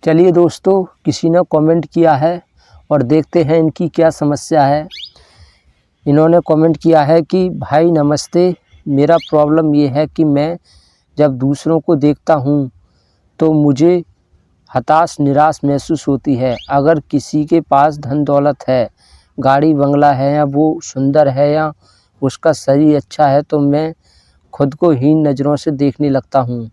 चलिए दोस्तों, किसी ने कमेंट किया है और देखते हैं इनकी क्या समस्या है। इन्होंने कमेंट किया है कि भाई नमस्ते, मेरा प्रॉब्लम ये है कि मैं जब दूसरों को देखता हूँ तो मुझे हताश निराश महसूस होती है। अगर किसी के पास धन दौलत है, गाड़ी बंगला है, या वो सुंदर है, या उसका शरीर अच्छा है, तो मैं खुद को हीन नज़रों से देखने लगता हूँ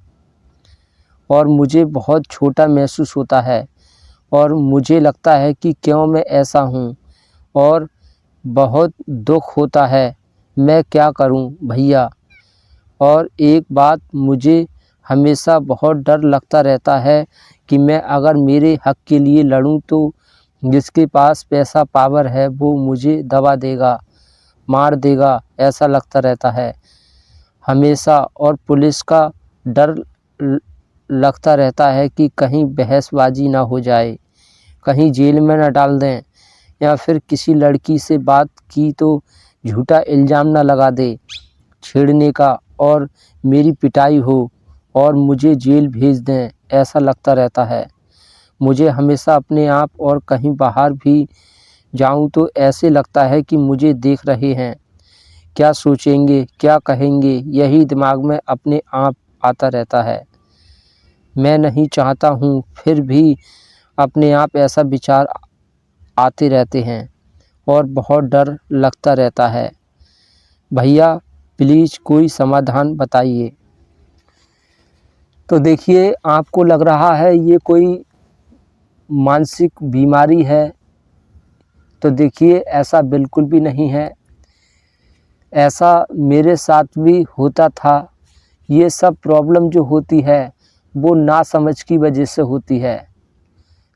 और मुझे बहुत छोटा महसूस होता है और मुझे लगता है कि क्यों मैं ऐसा हूँ और बहुत दुख होता है। मैं क्या करूँ भैया? और एक बात, मुझे हमेशा बहुत डर लगता रहता है कि मैं अगर मेरे हक़ के लिए लड़ूँ तो जिसके पास पैसा पावर है वो मुझे दबा देगा, मार देगा, ऐसा लगता रहता है हमेशा। और पुलिस का डर लगता रहता है कि कहीं बहसबाजी ना हो जाए, कहीं जेल में ना डाल दें, या फिर किसी लड़की से बात की तो झूठा इल्ज़ाम ना लगा दे छेड़ने का और मेरी पिटाई हो और मुझे जेल भेज दें, ऐसा लगता रहता है मुझे हमेशा अपने आप। और कहीं बाहर भी जाऊं तो ऐसे लगता है कि मुझे देख रहे हैं, क्या सोचेंगे, क्या कहेंगे, यही दिमाग में अपने आप आता रहता है। मैं नहीं चाहता हूँ, फिर भी अपने आप ऐसा विचार आते रहते हैं और बहुत डर लगता रहता है। भैया प्लीज़ कोई समाधान बताइए। तो देखिए, आपको लग रहा है ये कोई मानसिक बीमारी है, तो देखिए ऐसा बिल्कुल भी नहीं है। ऐसा मेरे साथ भी होता था। ये सब प्रॉब्लम जो होती है वो नासमझ की वजह से होती है।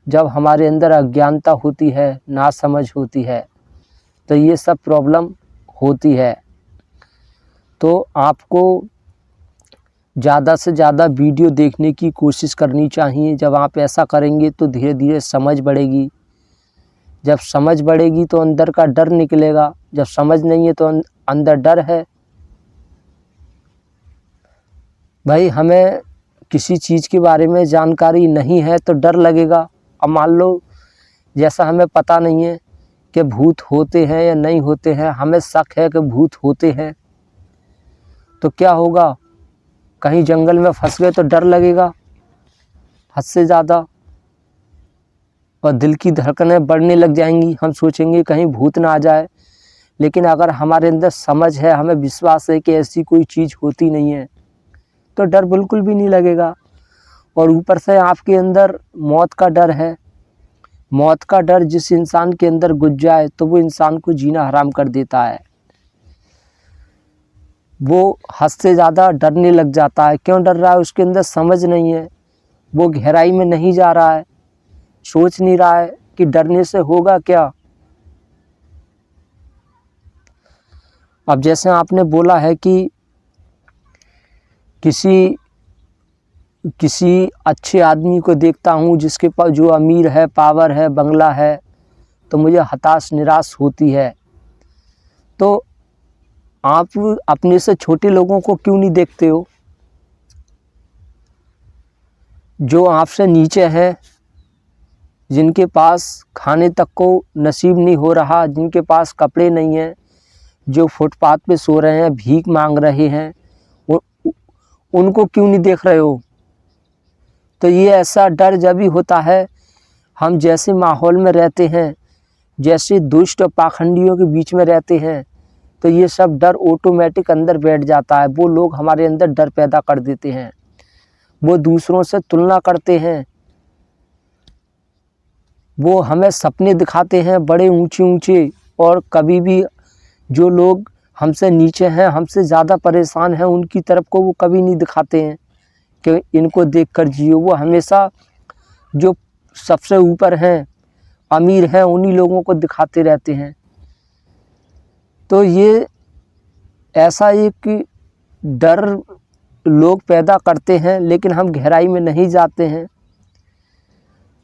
जब हमारे अंदर अज्ञानता होती है, नासमझ होती है, तो ये सब प्रॉब्लम होती है। तो आपको ज़्यादा से ज़्यादा वीडियो देखने की कोशिश करनी चाहिए। जब आप ऐसा करेंगे तो धीरे धीरे समझ बढ़ेगी। जब समझ बढ़ेगी तो अंदर का डर निकलेगा। जब समझ नहीं है तो अंदर डर है। भाई हमें किसी चीज़ के बारे में जानकारी नहीं है तो डर लगेगा। अब मान लो जैसा हमें पता नहीं है कि भूत होते हैं या नहीं होते हैं, हमें शक है कि भूत होते हैं, तो क्या होगा? कहीं जंगल में फंस गए तो डर लगेगा हद से ज़्यादा और दिल की धड़कनें बढ़ने लग जाएंगी। हम सोचेंगे कहीं भूत ना आ जाए। लेकिन अगर हमारे अंदर समझ है, हमें विश्वास है कि ऐसी कोई चीज़ होती नहीं है, तो डर बिल्कुल भी नहीं लगेगा। और ऊपर से आपके अंदर मौत का डर है। मौत का डर जिस इंसान के अंदर घुस जाए तो वो इंसान को जीना हराम कर देता है। वो हद से ज़्यादा डरने लग जाता है। क्यों डर रहा है? उसके अंदर समझ नहीं है, वो गहराई में नहीं जा रहा है, सोच नहीं रहा है कि डरने से होगा क्या। अब जैसे आपने बोला है कि किसी अच्छे आदमी को देखता हूँ जिसके पास, जो अमीर है, पावर है, बंगला है, तो मुझे हताश निराश होती है। तो आप अपने से छोटे लोगों को क्यों नहीं देखते हो? जो आपसे नीचे हैं, जिनके पास खाने तक को नसीब नहीं हो रहा, जिनके पास कपड़े नहीं हैं, जो फुटपाथ पे सो रहे हैं, भीख मांग रहे हैं, उनको क्यों नहीं देख रहे हो? तो ये ऐसा डर जब भी होता है, हम जैसे माहौल में रहते हैं, जैसे दुष्ट और पाखंडियों के बीच में रहते हैं, तो ये सब डर ऑटोमेटिक अंदर बैठ जाता है। वो लोग हमारे अंदर डर पैदा कर देते हैं। वो दूसरों से तुलना करते हैं, वो हमें सपने दिखाते हैं बड़े ऊंचे ऊंचे। और कभी भी जो लोग हमसे नीचे हैं, हमसे ज़्यादा परेशान हैं, उनकी तरफ को वो कभी नहीं दिखाते हैं कि इनको देखकर जियो। वो हमेशा जो सबसे ऊपर हैं, अमीर हैं, उन्हीं लोगों को दिखाते रहते हैं। तो ये ऐसा एक डर लोग पैदा करते हैं, लेकिन हम गहराई में नहीं जाते हैं।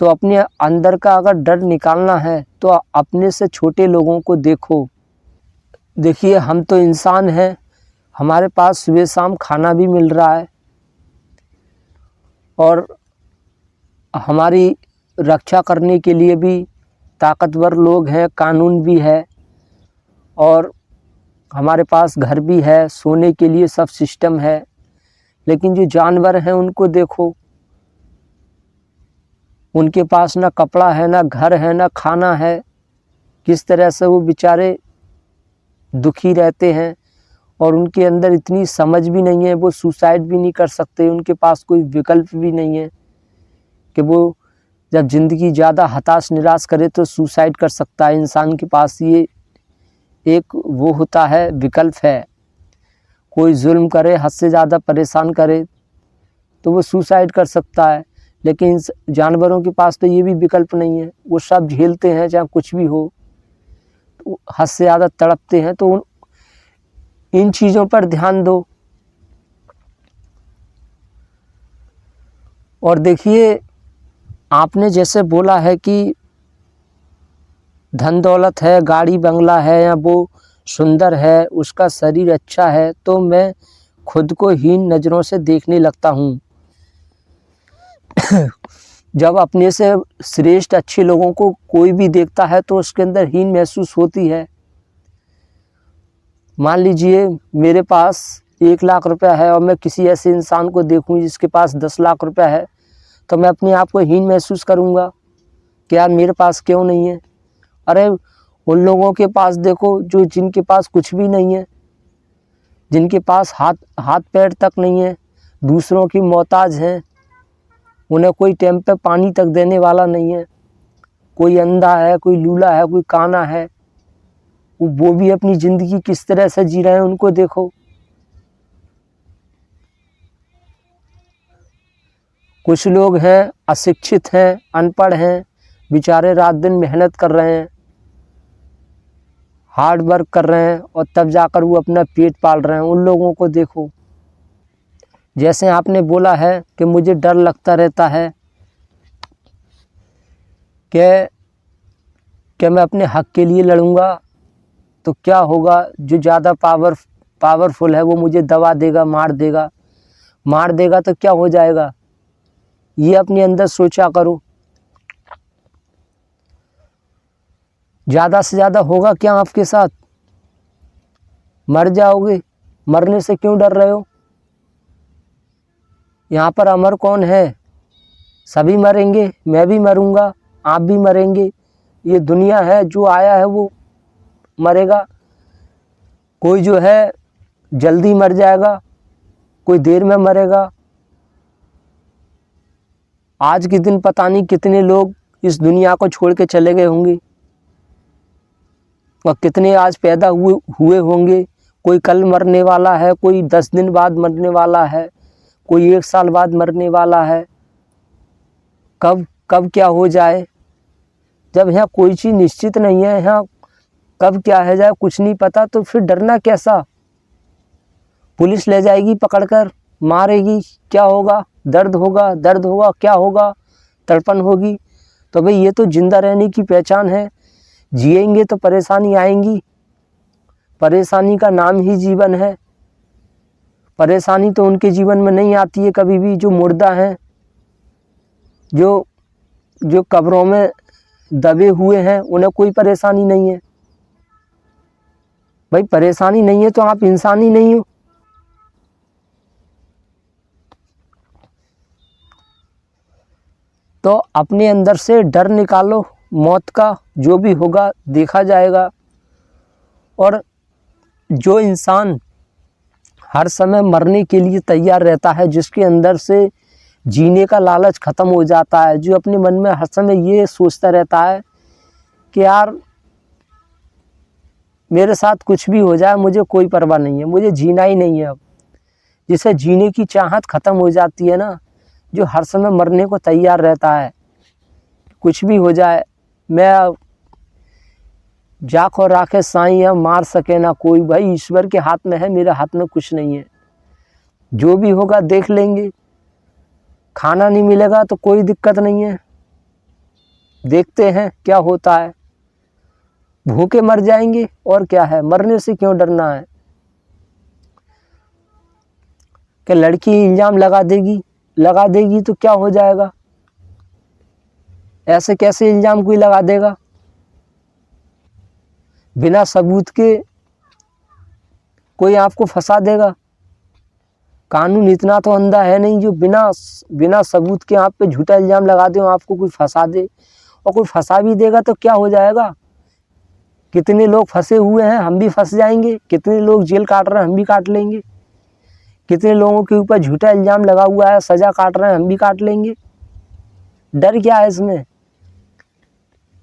तो अपने अंदर का अगर डर निकालना है तो अपने से छोटे लोगों को देखो। देखिए, हम तो इंसान हैं, हमारे पास सुबह शाम खाना भी मिल रहा है और हमारी रक्षा करने के लिए भी ताकतवर लोग हैं, कानून भी है और हमारे पास घर भी है, सोने के लिए सब सिस्टम है। लेकिन जो जानवर हैं उनको देखो, उनके पास ना कपड़ा है, ना घर है, ना खाना है। किस तरह से वो बेचारे दुखी रहते हैं और उनके अंदर इतनी समझ भी नहीं है, वो सुसाइड भी नहीं कर सकते। उनके पास कोई विकल्प भी नहीं है कि वो जब ज़िंदगी ज़्यादा हताश निराश करे तो सुसाइड कर सकता है। इंसान के पास ये एक वो होता है, विकल्प है। कोई जुल्म करे, हद से ज़्यादा परेशान करे तो वो सुसाइड कर सकता है। लेकिन जानवरों के पास तो ये भी विकल्प नहीं है। वो सब झेलते हैं चाहे कुछ भी हो, तो हद से ज़्यादा तड़पते हैं। तो इन चीज़ों पर ध्यान दो। और देखिए, आपने जैसे बोला है कि धन दौलत है, गाड़ी बंगला है या वो सुंदर है, उसका शरीर अच्छा है, तो मैं खुद को हीन नज़रों से देखने लगता हूँ। जब अपने से श्रेष्ठ अच्छे लोगों को कोई भी देखता है तो उसके अंदर हीन महसूस होती है। मान लीजिए मेरे पास 1 लाख रुपया है और मैं किसी ऐसे इंसान को देखूं जिसके पास 10 लाख रुपया है, तो मैं अपने आप को हीन महसूस करूंगा कि यार मेरे पास क्यों नहीं है। अरे उन लोगों के पास देखो जो जिनके पास कुछ भी नहीं है, जिनके पास हाथ पैर तक नहीं है, दूसरों की मोहताज हैं, उन्हें कोई टाइम पे पानी तक देने वाला नहीं है, कोई अंधा है, कोई लूला है, कोई काना है, वो भी अपनी ज़िंदगी किस तरह से जी रहे हैं उनको देखो। कुछ लोग हैं अशिक्षित हैं, अनपढ़ हैं, बेचारे रात दिन मेहनत कर रहे हैं, हार्ड वर्क कर रहे हैं और तब जाकर वो अपना पेट पाल रहे हैं। उन लोगों को देखो। जैसे आपने बोला है कि मुझे डर लगता रहता है कि मैं अपने हक के लिए लड़ूंगा तो क्या होगा, जो ज़्यादा पावरफुल है वो मुझे दबा देगा, मार देगा तो क्या हो जाएगा। ये अपने अंदर सोचा करो। ज़्यादा से ज़्यादा होगा क्या आपके साथ? मर जाओगे। मरने से क्यों डर रहे हो? यहाँ पर अमर कौन है? सभी मरेंगे, मैं भी मरूंगा, आप भी मरेंगे। ये दुनिया है, जो आया है वो मरेगा। कोई जो है जल्दी मर जाएगा, कोई देर में मरेगा। आज के दिन पता नहीं कितने लोग इस दुनिया को छोड़ के चले गए होंगे और कितने आज पैदा हुए होंगे। कोई कल मरने वाला है, कोई 10 दिन बाद मरने वाला है, कोई 1 साल बाद मरने वाला है। कब क्या हो जाए, जब यहाँ कोई चीज़ निश्चित नहीं है, यहाँ कब क्या है जाए कुछ नहीं पता, तो फिर डरना कैसा? पुलिस ले जाएगी पकड़कर, मारेगी, क्या होगा? दर्द होगा, क्या होगा? तड़पन होगी। तो भाई ये तो जिंदा रहने की पहचान है। जिएंगे तो परेशानी आएंगी। परेशानी का नाम ही जीवन है। परेशानी तो उनके जीवन में नहीं आती है कभी भी जो मुर्दा हैं, जो कब्रों में दबे हुए हैं, उन्हें कोई परेशानी नहीं है। भाई परेशानी नहीं है तो आप इंसान ही नहीं हो। तो अपने अंदर से डर निकालो। मौत का जो भी होगा देखा जाएगा। और जो इंसान हर समय मरने के लिए तैयार रहता है, जिसके अंदर से जीने का लालच ख़त्म हो जाता है, जो अपने मन में हर समय ये सोचता रहता है कि यार मेरे साथ कुछ भी हो जाए मुझे कोई परवाह नहीं है, मुझे जीना ही नहीं है अब, जिसे जीने की चाहत ख़त्म हो जाती है ना, जो हर समय मरने को तैयार रहता है, कुछ भी हो जाए, मैं जाखो राखे साईं है, मार सके ना कोई। भाई ईश्वर के हाथ में है, मेरे हाथ में कुछ नहीं है। जो भी होगा देख लेंगे। खाना नहीं मिलेगा तो कोई दिक्कत नहीं है, देखते हैं क्या होता है। भूखे मर जाएंगे और क्या है, मरने से क्यों डरना है। कि लड़की इल्ज़ाम लगा देगी तो क्या हो जाएगा। ऐसे कैसे इल्ज़ाम कोई लगा देगा बिना सबूत के? कोई आपको फंसा देगा? कानून इतना तो अंधा है नहीं जो बिना सबूत के आप पे झूठा इल्ज़ाम लगा दे, आपको कोई फंसा दे। और कोई फंसा भी देगा तो क्या हो जाएगा? कितने लोग फंसे हुए हैं, हम भी फंस जाएंगे। कितने लोग जेल काट रहे हैं, हम भी काट लेंगे। कितने लोगों के ऊपर झूठा इल्ज़ाम लगा हुआ है, सज़ा काट रहे हैं, हम भी काट लेंगे। डर क्या है इसमें?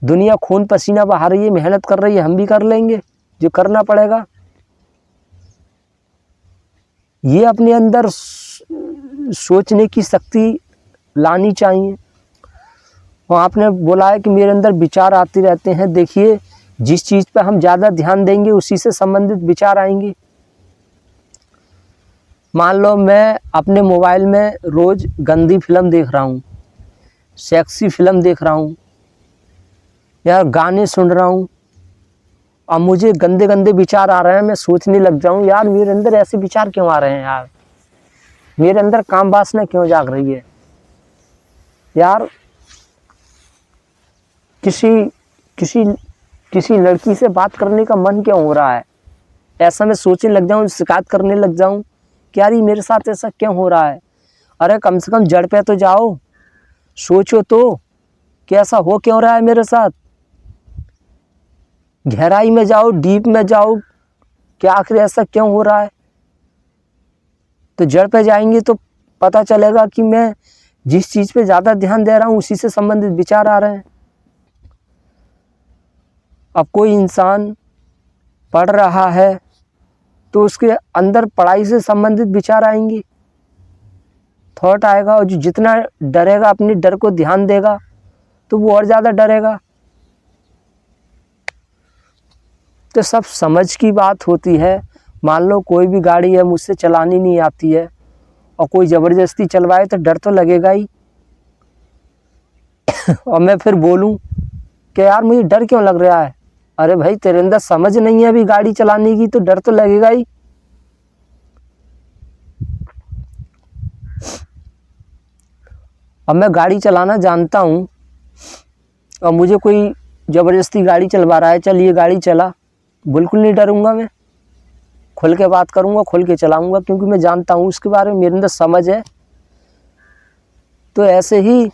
दुनिया खून पसीना बहा रही है, मेहनत कर रही है, हम भी कर लेंगे जो करना पड़ेगा। ये अपने अंदर सोचने की शक्ति लानी चाहिए। और आपने बोला है कि मेरे अंदर विचार आते रहते हैं। देखिए, जिस चीज़ पर हम ज़्यादा ध्यान देंगे उसी से संबंधित विचार आएंगे। मान लो मैं अपने मोबाइल में रोज़ गंदी फिल्म देख रहा हूँ, सेक्सी फिल्म देख रहा हूँ या गाने सुन रहा हूँ, और मुझे गंदे गंदे विचार आ रहे हैं। मैं सोचने लग जाऊँ, यार मेरे अंदर ऐसे विचार क्यों आ रहे हैं, यार मेरे अंदर काम वासना क्यों जाग रही है, यार किसी लड़की से बात करने का मन क्यों हो रहा है। ऐसा मैं सोचने लग जाऊँ, शिकायत करने लग जाऊँ कि यार ये मेरे साथ ऐसा क्यों हो रहा है। अरे कम से कम जड़ पे तो जाओ, सोचो तो कि ऐसा हो क्यों रहा है मेरे साथ। गहराई में जाओ, डीप में जाओ कि आखिर ऐसा क्यों हो रहा है। तो जड़ पे जाएंगे तो पता चलेगा कि मैं जिस चीज़ पे ज़्यादा ध्यान दे रहा हूँ उसी से संबंधित विचार आ रहे हैं। अब कोई इंसान पढ़ रहा है तो उसके अंदर पढ़ाई से संबंधित विचार आएंगे, थॉट आएगा। और जो जितना डरेगा, अपने डर को ध्यान देगा, तो वो और ज़्यादा डरेगा। तो सब समझ की बात होती है। मान लो कोई भी गाड़ी है, मुझसे चलानी नहीं आती है और कोई ज़बरदस्ती चलवाए तो डर तो लगेगा ही। और मैं फिर बोलूं कि यार मुझे डर क्यों लग रहा है। अरे भाई तेरे अंदर समझ नहीं है अभी गाड़ी चलाने की, तो डर तो लगेगा ही। अब मैं गाड़ी चलाना जानता हूँ और मुझे कोई ज़बरदस्ती गाड़ी चलवा रहा है, चल ये गाड़ी चला, बिल्कुल नहीं डरूंगा। मैं खुल के बात करूंगा, खुल के चलाऊंगा, क्योंकि मैं जानता हूँ उसके बारे में, मेरे अंदर समझ है। तो ऐसे ही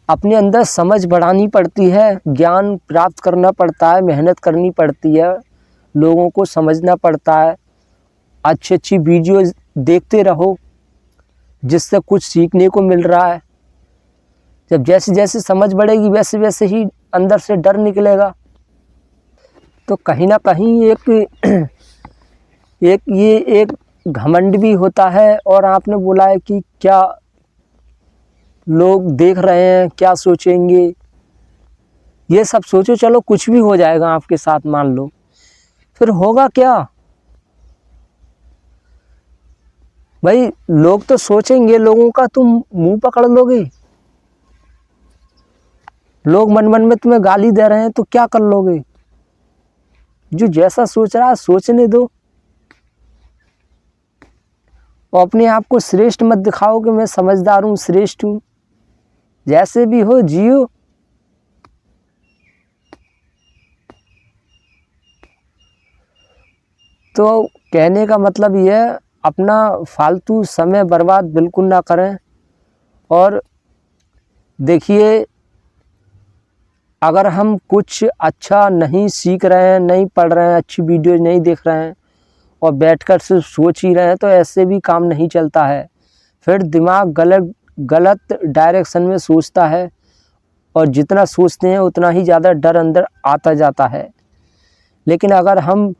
अपने अंदर समझ बढ़ानी पड़ती है, ज्ञान प्राप्त करना पड़ता है, मेहनत करनी पड़ती है, लोगों को समझना पड़ता है। अच्छी अच्छी वीडियो देखते रहो जिससे कुछ सीखने को मिल रहा है। जब जैसे जैसे समझ बढ़ेगी वैसे वैसे ही अंदर से डर निकलेगा। तो कहीं ना कहीं एक घमंड भी होता है। और आपने बोला है कि क्या लोग देख रहे हैं, क्या सोचेंगे, ये सब सोचो। चलो कुछ भी हो जाएगा आपके साथ, मान लो, फिर होगा क्या भाई? लोग तो सोचेंगे, लोगों का तुम मुंह पकड़ लोगे। लोग मन मन में तुम्हें गाली दे रहे हैं तो क्या कर लोगे? जो जैसा सोच रहा है सोचने दो। और अपने आप को श्रेष्ठ मत दिखाओ कि मैं समझदार हूँ, श्रेष्ठ हूँ। जैसे भी हो जियो। तो कहने का मतलब ये है, अपना फालतू समय बर्बाद बिल्कुल ना करें। और देखिए, अगर हम कुछ अच्छा नहीं सीख रहे हैं, नहीं पढ़ रहे हैं, अच्छी वीडियो नहीं देख रहे हैं और बैठकर सिर्फ सोच ही रहे हैं, तो ऐसे भी काम नहीं चलता है। फिर दिमाग गलत डायरेक्शन में सोचता है, और जितना सोचते हैं उतना ही ज़्यादा डर अंदर आता जाता है। लेकिन अगर हम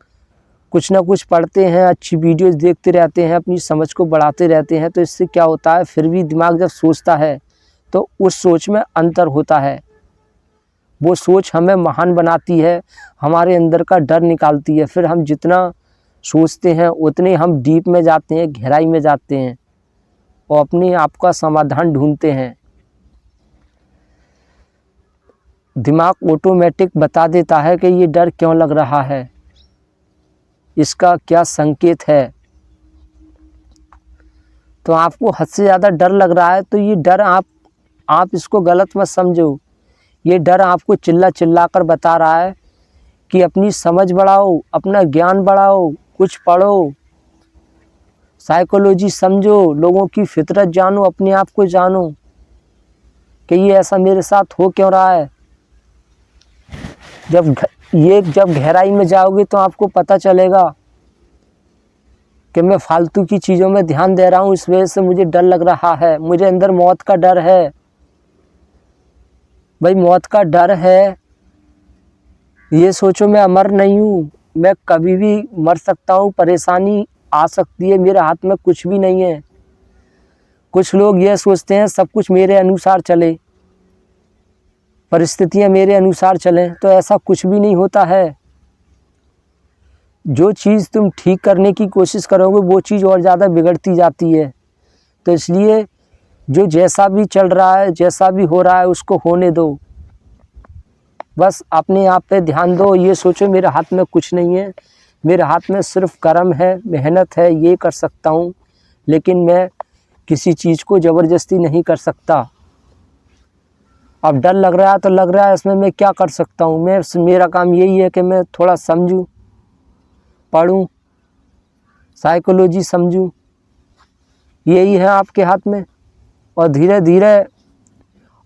कुछ ना कुछ पढ़ते हैं, अच्छी वीडियोस देखते रहते हैं, अपनी समझ को बढ़ाते रहते हैं, तो इससे क्या होता है, फिर भी दिमाग जब सोचता है तो उस सोच में अंतर होता है। वो सोच हमें महान बनाती है, हमारे अंदर का डर निकालती है। फिर हम जितना सोचते हैं उतने हम डीप में जाते हैं, गहराई में जाते हैं और अपने आप का समाधान ढूंढते हैं। दिमाग ऑटोमेटिक बता देता है कि ये डर क्यों लग रहा है, इसका क्या संकेत है। तो आपको हद से ज़्यादा डर लग रहा है तो ये डर आप आप इसको गलत मत समझो। ये डर आपको चिल्ला चिल्ला कर बता रहा है कि अपनी समझ बढ़ाओ, अपना ज्ञान बढ़ाओ, कुछ पढ़ो, साइकोलॉजी समझो, लोगों की फितरत जानो, अपने आप को जानो कि ये ऐसा मेरे साथ हो क्यों रहा है। जब गहराई में जाओगे तो आपको पता चलेगा कि मैं फालतू की चीज़ों में ध्यान दे रहा हूँ, इस वजह से मुझे डर लग रहा है, मुझे अंदर मौत का डर है। भाई मौत का डर है, ये सोचो मैं अमर नहीं हूँ, मैं कभी भी मर सकता हूँ, परेशानी आ सकती है, मेरे हाथ में कुछ भी नहीं है। कुछ लोग ये सोचते हैं सब कुछ मेरे अनुसार चले, परिस्थितियाँ मेरे अनुसार चलें, तो ऐसा कुछ भी नहीं होता है। जो चीज़ तुम ठीक करने की कोशिश करोगे वो चीज़ और ज़्यादा बिगड़ती जाती है। तो इसलिए जो जैसा भी चल रहा है, जैसा भी हो रहा है, उसको होने दो। बस अपने आप पे ध्यान दो। ये सोचो मेरे हाथ में कुछ नहीं है, मेरे हाथ में सिर्फ कर्म है, मेहनत है, ये कर सकता हूँ, लेकिन मैं किसी चीज़ को ज़बरदस्ती नहीं कर सकता। अब डर लग रहा है तो लग रहा है, इसमें मैं क्या कर सकता हूँ। मेरा काम यही है कि मैं थोड़ा समझूं, पढ़ूं, साइकोलॉजी समझूं, यही है आपके हाथ में। और धीरे धीरे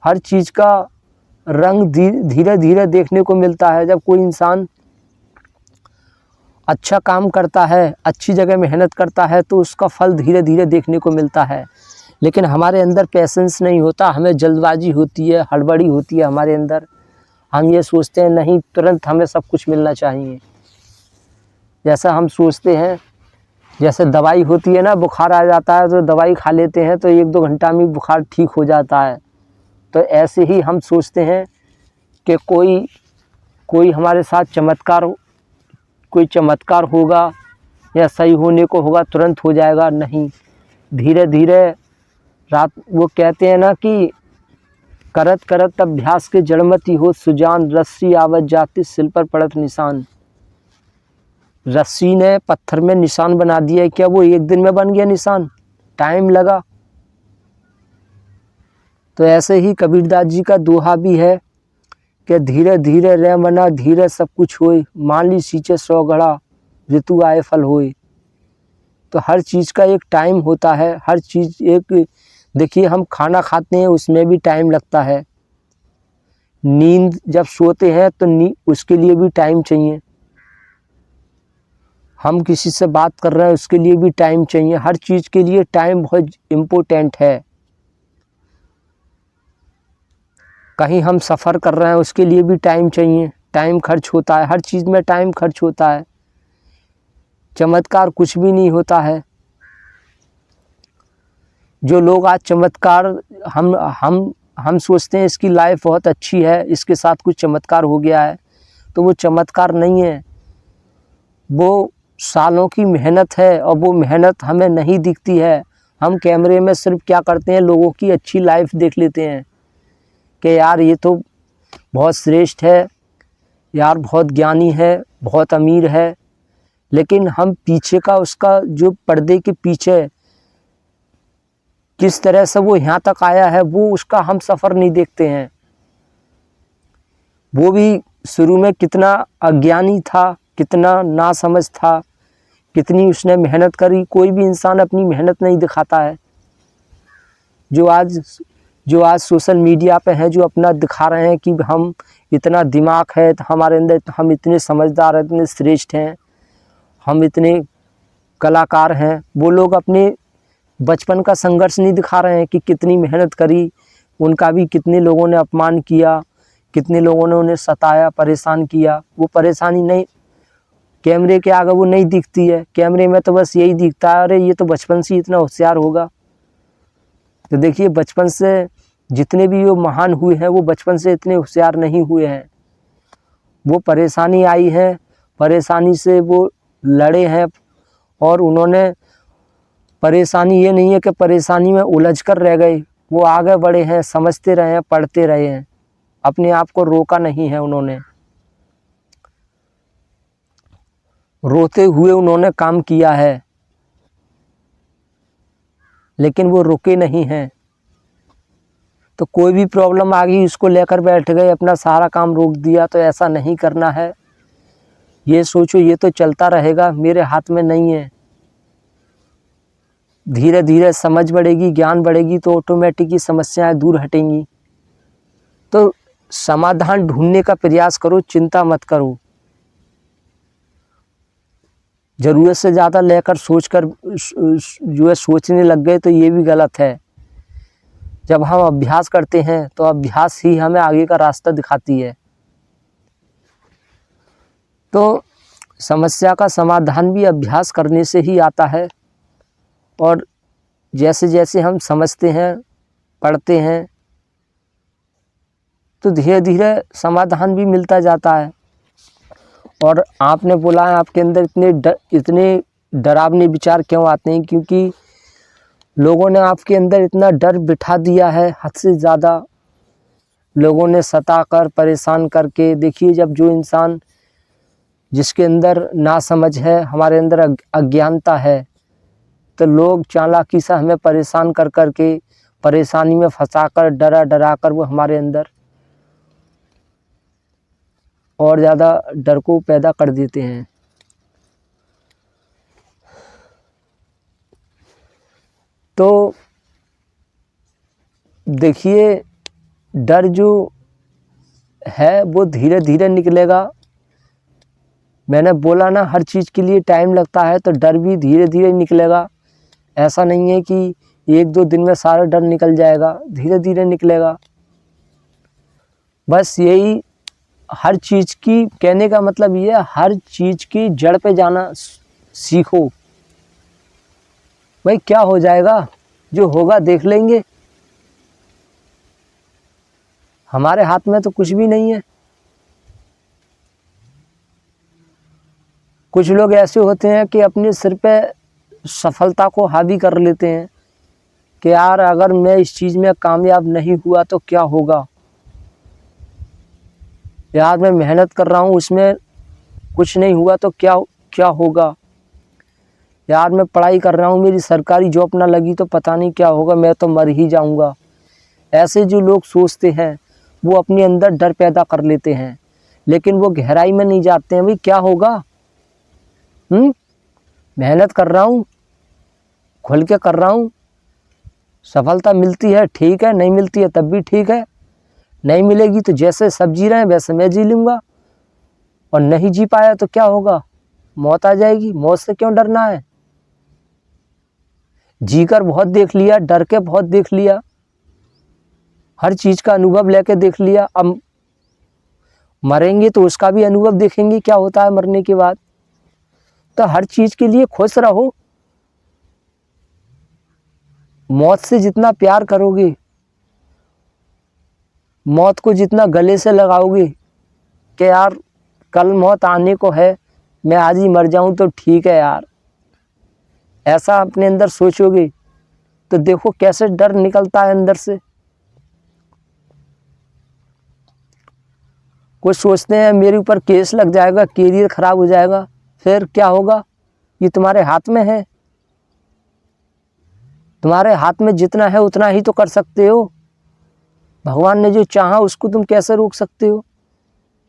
हर चीज़ का रंग धीरे धीरे देखने को मिलता है। जब कोई इंसान अच्छा काम करता है, अच्छी जगह मेहनत करता है, तो उसका फल धीरे धीरे देखने को मिलता है। लेकिन हमारे अंदर पेशेंस नहीं होता, हमें जल्दबाजी होती है, हड़बड़ी होती है हमारे अंदर। हम ये सोचते हैं नहीं, तुरंत हमें सब कुछ मिलना चाहिए। जैसा हम सोचते हैं, जैसे दवाई होती है ना, बुखार आ जाता है तो दवाई खा लेते हैं तो 1-2 घंटा में बुखार ठीक हो जाता है। तो ऐसे ही हम सोचते हैं कि कोई हमारे साथ कोई चमत्कार होगा या सही होने को होगा, तुरंत हो जाएगा, नहीं। धीरे धीरे वो कहते हैं ना कि करत करत अभ्यास के जड़मती हो सुजान, रस्सी आवत जाती सिल पर पड़त निशान। रस्सी ने पत्थर में निशान बना दिया, क्या वो एक दिन में बन गया निशान? टाइम लगा। तो ऐसे ही कबीरदास जी का दोहा भी है कि धीरे धीरे रह मना, धीरे सब कुछ होए, मान ली सींचे 100 घड़ा, ऋतु आए फल होए। तो हर चीज़ का एक टाइम होता है, हर चीज़ एक, देखिए हम खाना खाते हैं उसमें भी टाइम लगता है। नींद जब सोते हैं तो उसके लिए भी टाइम चाहिए। हम किसी से बात कर रहे हैं उसके लिए भी टाइम चाहिए। हर चीज़ के लिए टाइम बहुत इम्पोर्टेंट है। कहीं हम सफ़र कर रहे हैं उसके लिए भी टाइम चाहिए, टाइम खर्च होता है, हर चीज़ में टाइम खर्च होता है। चमत्कार कुछ भी नहीं होता है। जो लोग आज चमत्कार, हम सोचते हैं इसकी लाइफ बहुत अच्छी है, इसके साथ कुछ चमत्कार हो गया है, तो वो चमत्कार नहीं है, वो सालों की मेहनत है। और वो मेहनत हमें नहीं दिखती है। हम कैमरे में सिर्फ क्या करते हैं, लोगों की अच्छी लाइफ देख लेते हैं कि यार ये तो बहुत श्रेष्ठ है, यार बहुत ज्ञानी है, बहुत अमीर है। लेकिन हम पीछे का, उसका जो पर्दे के पीछे किस तरह से वो यहाँ तक आया है, वो उसका हम सफ़र नहीं देखते हैं। वो भी शुरू में कितना अज्ञानी था, कितना नासमझ था, कितनी उसने मेहनत करी। कोई भी इंसान अपनी मेहनत नहीं दिखाता है। जो आज सोशल मीडिया पे हैं, जो अपना दिखा रहे हैं कि हम इतना दिमाग है हमारे अंदर, हम इतने समझदार हैं, इतने श्रेष्ठ हैं, हम इतने कलाकार हैं, वो लोग अपने बचपन का संघर्ष नहीं दिखा रहे हैं कि कितनी मेहनत करी, उनका भी कितने लोगों ने अपमान किया, कितने लोगों ने उन्हें सताया, परेशान किया। वो परेशानी नहीं, कैमरे के आगे वो नहीं दिखती है। कैमरे में तो बस यही दिखता है, अरे ये तो बचपन से इतना होशियार होगा। तो देखिए, बचपन से जितने भी वो महान हुए हैं, वो बचपन से इतने होशियार नहीं हुए हैं। वो परेशानी आई है, परेशानी से वो लड़े हैं, और उन्होंने, परेशानी ये नहीं है कि परेशानी में उलझ कर रह गए, वो आगे बढ़े हैं, समझते रहे हैं, पढ़ते रहे हैं, अपने आप को रोका नहीं है उन्होंने। रोते हुए उन्होंने काम किया है, लेकिन वो रुके नहीं हैं। तो कोई भी प्रॉब्लम आ गई उसको लेकर बैठ गए, अपना सारा काम रोक दिया। तो ऐसा नहीं करना है। ये सोचो ये तो चलता रहेगा, मेरे हाथ में नहीं है। धीरे धीरे समझ बढ़ेगी, ज्ञान बढ़ेगी तो ऑटोमेटिक ही समस्याएं दूर हटेंगी। तो समाधान ढूंढने का प्रयास करो, चिंता मत करो। ज़रूरत से ज़्यादा लेकर सोचकर जो है सोचने लग गए तो ये भी गलत है। जब हम अभ्यास करते हैं तो अभ्यास ही हमें आगे का रास्ता दिखाती है। तो समस्या का समाधान भी अभ्यास करने से ही आता है। और जैसे जैसे हम समझते हैं, पढ़ते हैं, तो धीरे धीरे समाधान भी मिलता जाता है। और आपने बोला है आपके अंदर इतने डरावने विचार क्यों आते हैं? क्योंकि लोगों ने आपके अंदर इतना डर बिठा दिया है, हद से ज़्यादा लोगों ने सताकर परेशान करके। देखिए, जब जो इंसान जिसके अंदर नासमझ है, हमारे अंदर अज्ञानता है, तो लोग चालाकी से हमें परेशान कर कर के, परेशानी में फंसाकर, डरा कर वो हमारे अंदर और ज़्यादा डर को पैदा कर देते हैं। तो देखिए, डर जो है वो धीरे धीरे निकलेगा। मैंने बोला ना, हर चीज़ के लिए टाइम लगता है, तो डर भी धीरे धीरे निकलेगा। ऐसा नहीं है कि 1-2 दिन में सारा डर निकल जाएगा, धीरे धीरे निकलेगा। बस यही हर चीज़ की कहने का मतलब ये है, हर चीज़ की जड़ पे जाना सीखो। भाई क्या हो जाएगा, जो होगा देख लेंगे। हमारे हाथ में तो कुछ भी नहीं है। कुछ लोग ऐसे होते हैं कि अपने सिर पे सफलता को हावी कर लेते हैं कि यार अगर मैं इस चीज़ में कामयाब नहीं हुआ तो क्या होगा, यार मैं मेहनत कर रहा हूँ उसमें कुछ नहीं हुआ तो क्या होगा, यार मैं पढ़ाई कर रहा हूँ मेरी सरकारी जॉब ना लगी तो पता नहीं क्या होगा, मैं तो मर ही जाऊँगा। ऐसे जो लोग सोचते हैं वो अपने अंदर डर पैदा कर लेते हैं, लेकिन वो गहराई में नहीं जाते हैं। भाई क्या होगा, मेहनत कर रहा हूँ, खुल के कर रहा हूँ, सफलता मिलती है ठीक है, नहीं मिलती है तब भी ठीक है, नहीं मिलेगी तो जैसे सब जी रहे हैं वैसे मैं जी लूँगा। और नहीं जी पाया तो क्या होगा, मौत आ जाएगी। मौत से क्यों डरना है? जीकर बहुत देख लिया, डर के बहुत देख लिया, हर चीज़ का अनुभव लेके देख लिया। अब मरेंगे तो उसका भी अनुभव देखेंगे क्या होता है मरने के बाद। तो हर चीज़ के लिए खुश रहो। मौत से जितना प्यार करोगे, मौत को जितना गले से लगाओगे कि यार कल मौत आने को है, मैं आज ही मर जाऊं तो ठीक है यार, ऐसा अपने अंदर सोचोगे तो देखो कैसे डर निकलता है अंदर से। कुछ सोचते हैं मेरे ऊपर केस लग जाएगा, कैरियर खराब हो जाएगा, फिर क्या होगा? ये तुम्हारे हाथ में है। तुम्हारे हाथ में जितना है उतना ही तो कर सकते हो। भगवान ने जो चाहा उसको तुम कैसे रोक सकते हो?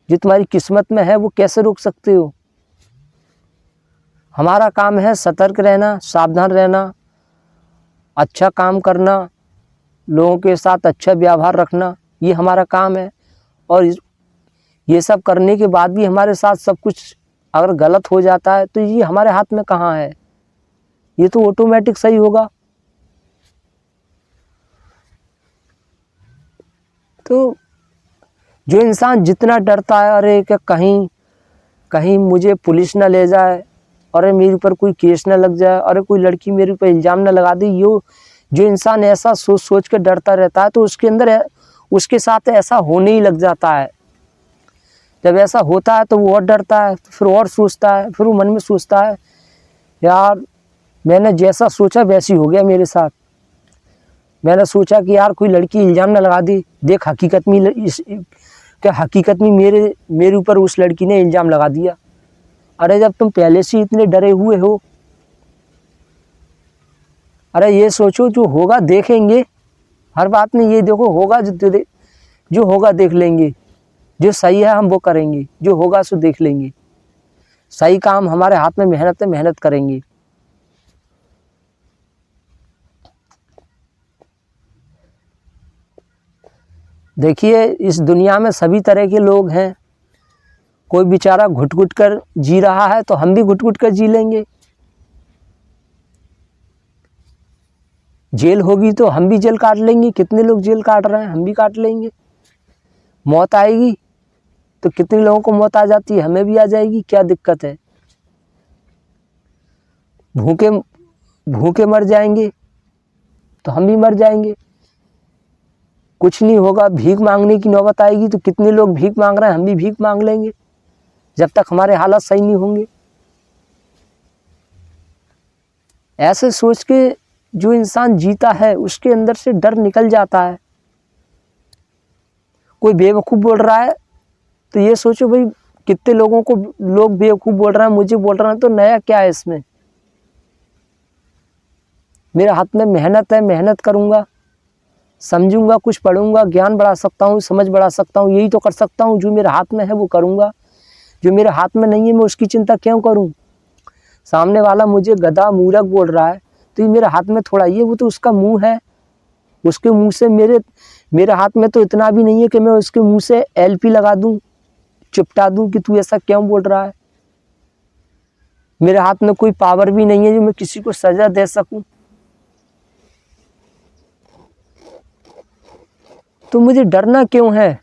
जो तुम्हारी किस्मत में है वो कैसे रोक सकते हो? हमारा काम है सतर्क रहना, सावधान रहना, अच्छा काम करना, लोगों के साथ अच्छा व्यवहार रखना, ये हमारा काम है। और ये सब करने के बाद भी हमारे साथ सब कुछ अगर गलत हो जाता है तो ये हमारे हाथ में कहाँ है? ये तो ऑटोमेटिक सही होगा। तो जो इंसान जितना डरता है, अरे कि कहीं मुझे पुलिस ना ले जाए, अरे मेरे ऊपर कोई केस ना लग जाए, अरे कोई लड़की मेरे ऊपर इल्ज़ाम ना लगा दे, जो इंसान ऐसा सोच के डरता रहता है तो उसके अंदर उसके साथ ऐसा होने ही लग जाता है। जब ऐसा होता है तो वो और डरता है, फिर और सोचता है, फिर वो मन में सोचता है यार मैंने जैसा सोचा वैसी हो गया मेरे साथ। मैंने सोचा कि यार कोई लड़की इल्ज़ाम ना लगा दी, देख हकीकत में मेरे ऊपर उस लड़की ने इल्ज़ाम लगा दिया। अरे जब तुम पहले से इतने डरे हुए हो, अरे ये सोचो जो होगा देखेंगे, हर बात में ये देखो, होगा जो होगा देख लेंगे, जो सही है हम वो करेंगे, जो होगा सो देख लेंगे। सही काम हमारे हाथ में, मेहनत है, मेहनत करेंगे। देखिए इस दुनिया में सभी तरह के लोग हैं। कोई बेचारा घुट घुट कर जी रहा है तो हम भी घुट घुट कर जी लेंगे। जेल होगी तो हम भी जेल काट लेंगे। कितने लोग जेल काट रहे हैं, हम भी काट लेंगे। मौत आएगी तो कितने लोगों को मौत आ जाती है, हमें भी आ जाएगी। क्या दिक्कत है? भूखे भूखे मर जाएंगे तो हम भी मर जाएंगे। कुछ नहीं होगा। भीख मांगने की नौबत आएगी तो कितने लोग भीख मांग रहे हैं, हम भी भीख मांग लेंगे जब तक हमारे हालात सही नहीं होंगे। ऐसे सोच के जो इंसान जीता है उसके अंदर से डर निकल जाता है। कोई बेवकूफ़ बोल रहा है तो ये सोचो भाई, कितने लोगों को लोग बेवकूफ़ बोल रहे हैं, मुझे बोल रहे हैं, तो नया क्या है इसमें? मेरे हाथ में मेहनत है, मेहनत करूँगा, समझूंगा, कुछ पढ़ूंगा, ज्ञान बढ़ा सकता हूँ, समझ बढ़ा सकता हूँ, यही तो कर सकता हूँ। जो मेरे हाथ में है वो करूँगा। जो मेरे हाथ में नहीं है मैं उसकी चिंता क्यों करूँ? सामने वाला मुझे गधा मूर्ख बोल रहा है तो ये मेरे हाथ में थोड़ा ही है, वो तो उसका मुंह है। उसके मुंह से मेरे हाथ में तो इतना भी नहीं है कि मैं उसके मुंह से एलपी लगा दूं, चिपटा दूं कि तू ऐसा क्यों बोल रहा है। मेरे हाथ में कोई पावर भी नहीं है जो मैं किसी को सजा दे सकूं। तो मुझे डरना क्यों है?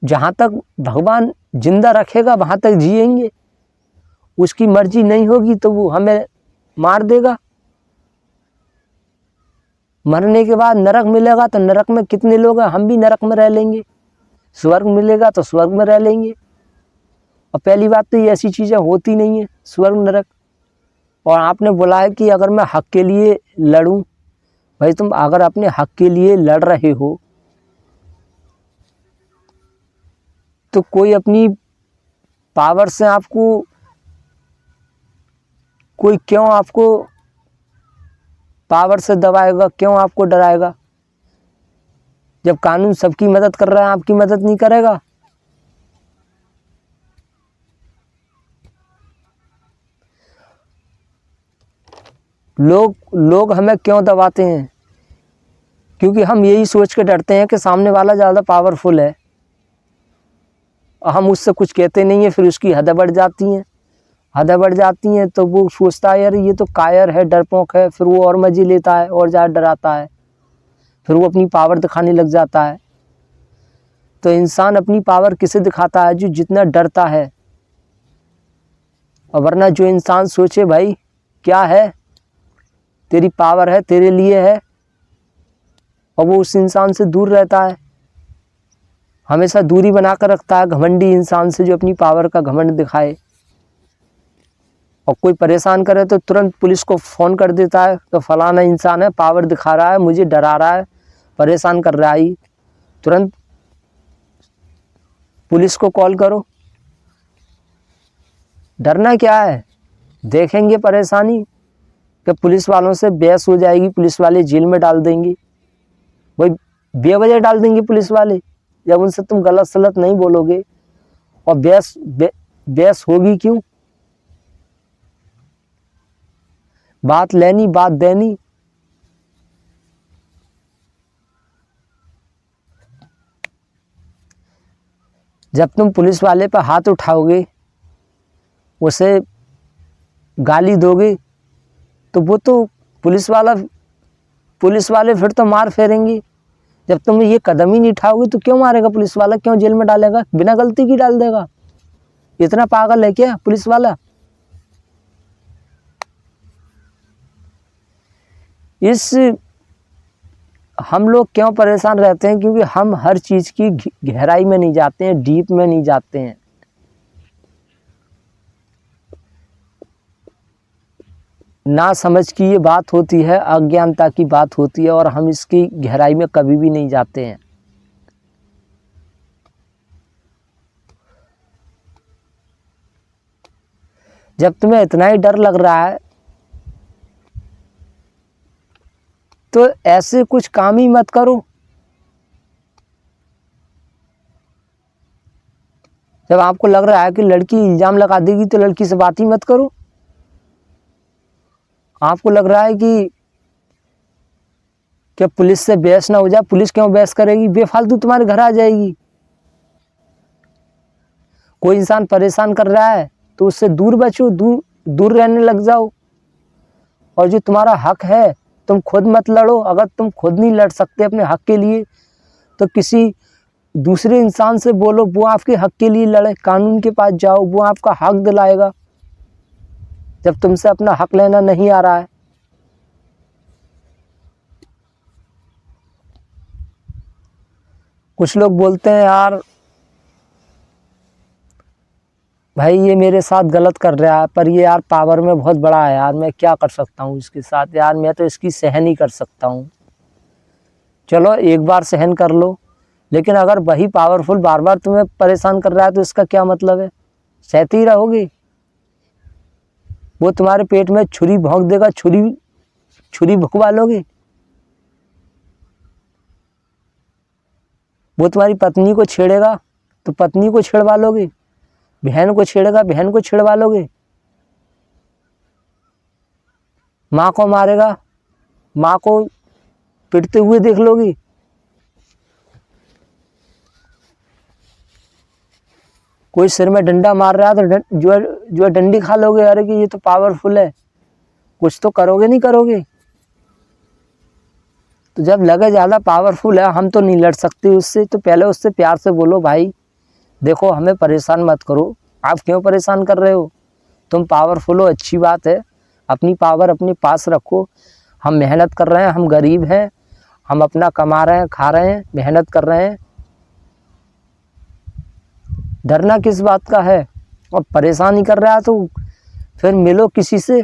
जहां तक भगवान जिंदा रखेगा वहां तक जिएंगे। उसकी मर्जी नहीं होगी तो वो हमें मार देगा। मरने के बाद नरक मिलेगा तो नरक में कितने लोग हैं, हम भी नरक में रह लेंगे। स्वर्ग मिलेगा तो स्वर्ग में रह लेंगे। और पहली बात तो ये ऐसी चीज़ें होती नहीं है, स्वर्ग नरक। और आपने बोला है कि अगर मैं हक के लिए लड़ूं, भाई तुम अगर अपने हक के लिए लड़ रहे हो तो कोई अपनी पावर से आपको, कोई क्यों आपको पावर से दबाएगा, क्यों आपको डराएगा? जब कानून सबकी मदद कर रहा है, आपकी मदद नहीं करेगा? लोग हमें क्यों दबाते हैं? क्योंकि हम यही सोच के डरते हैं कि सामने वाला ज़्यादा पावरफुल है और हम उससे कुछ कहते नहीं हैं। फिर उसकी हदें बढ़ जाती हैं। हदें बढ़ जाती हैं तो वो सोचता है यार ये तो कायर है, डरपोक है। फिर वो और मज़े लेता है और ज़्यादा डराता है। फिर वो अपनी पावर दिखाने लग जाता है। तो इंसान अपनी पावर किसे दिखाता है? जो जितना डरता है। और वरना जो इंसान सोचे भाई क्या है, तेरी पावर है, तेरे लिए है, और वो उस इंसान से दूर रहता है, हमेशा दूरी बना कर रखता है घमंडी इंसान से जो अपनी पावर का घमंड दिखाए। और कोई परेशान करे तो तुरंत पुलिस को फ़ोन कर देता है तो फलाना इंसान है, पावर दिखा रहा है, मुझे डरा रहा है, परेशान कर रहा है। तुरंत पुलिस को कॉल करो। डरना क्या है? देखेंगे परेशानी कि पुलिस वालों से बहस हो जाएगी, पुलिस वाले जेल में डाल देंगे। वही बेवजह डाल देंगे पुलिस वाले जब उनसे तुम गलत सलत नहीं बोलोगे। और बहस होगी क्यों? बात लेनी, बात देनी। जब तुम पुलिस वाले पर हाथ उठाओगे, उसे गाली दोगे, तो वो तो पुलिस वाले फिर तो मार फेरेंगे। जब तुम ये कदम ही नहीं उठाओगे तो क्यों मारेगा पुलिस वाला, क्यों जेल में डालेगा? बिना गलती की डाल देगा। इतना पागल है क्या पुलिस वाला? हम लोग क्यों परेशान रहते हैं? क्योंकि हम हर चीज़ की गहराई में नहीं जाते हैं, डीप में नहीं जाते हैं। ना समझ की ये बात होती है, अज्ञानता की बात होती है, और हम इसकी गहराई में कभी भी नहीं जाते हैं। जब तुम्हें इतना ही डर लग रहा है तो ऐसे कुछ काम ही मत करो। जब आपको लग रहा है कि लड़की इल्ज़ाम लगा देगी तो लड़की से बात ही मत करो। आपको लग रहा है कि पुलिस से बहस ना हो जाए, पुलिस क्यों बहस करेगी, बेफालतू तुम्हारे घर आ जाएगी। कोई इंसान परेशान कर रहा है तो उससे दूर बचो, दूर रहने लग जाओ। और जो तुम्हारा हक है तुम खुद मत लड़ो। अगर तुम खुद नहीं लड़ सकते अपने हक के लिए तो किसी दूसरे इंसान से बोलो, वो आपके हक के लिए लड़े। कानून के पास जाओ, वो आपका हक दिलाएगा जब तुमसे अपना हक लेना नहीं आ रहा है। कुछ लोग बोलते हैं यार भाई ये मेरे साथ गलत कर रहा है, पर ये यार पावर में बहुत बड़ा है यार, मैं क्या कर सकता हूँ इसके साथ, यार मैं तो इसकी सहन ही कर सकता हूँ। चलो एक बार सहन कर लो, लेकिन अगर वही पावरफुल बार बार तुम्हें परेशान कर रहा है तो इसका क्या मतलब है? सहती ही रहोगे? वो तुम्हारे पेट में छुरी भोंक देगा, छुरी भुकवा लोगे? वो तुम्हारी पत्नी को छेड़ेगा तो पत्नी को छेड़वा लोगे? बहन को छेड़ेगा, बहन को छेड़वा लोगे? माँ को मारेगा, माँ को पिटते हुए देख लोगे? कोई सिर में डंडा मार रहा है तो जो डंडी खा लोगे? अरे कि ये तो पावरफुल है, कुछ तो करोगे नहीं करोगे? तो जब लगे ज़्यादा पावरफुल है, हम तो नहीं लड़ सकते उससे, तो पहले उससे प्यार से बोलो, भाई देखो हमें परेशान मत करो। आप क्यों परेशान कर रहे हो? तुम पावरफुल हो, अच्छी बात है, अपनी पावर अपने पास रखो। हम मेहनत कर रहे हैं, हम गरीब हैं, हम अपना कमा रहे हैं, खा रहे हैं, मेहनत कर रहे हैं, डरना किस बात का है? और परेशान ही कर रहा है तो फिर मिलो किसी से,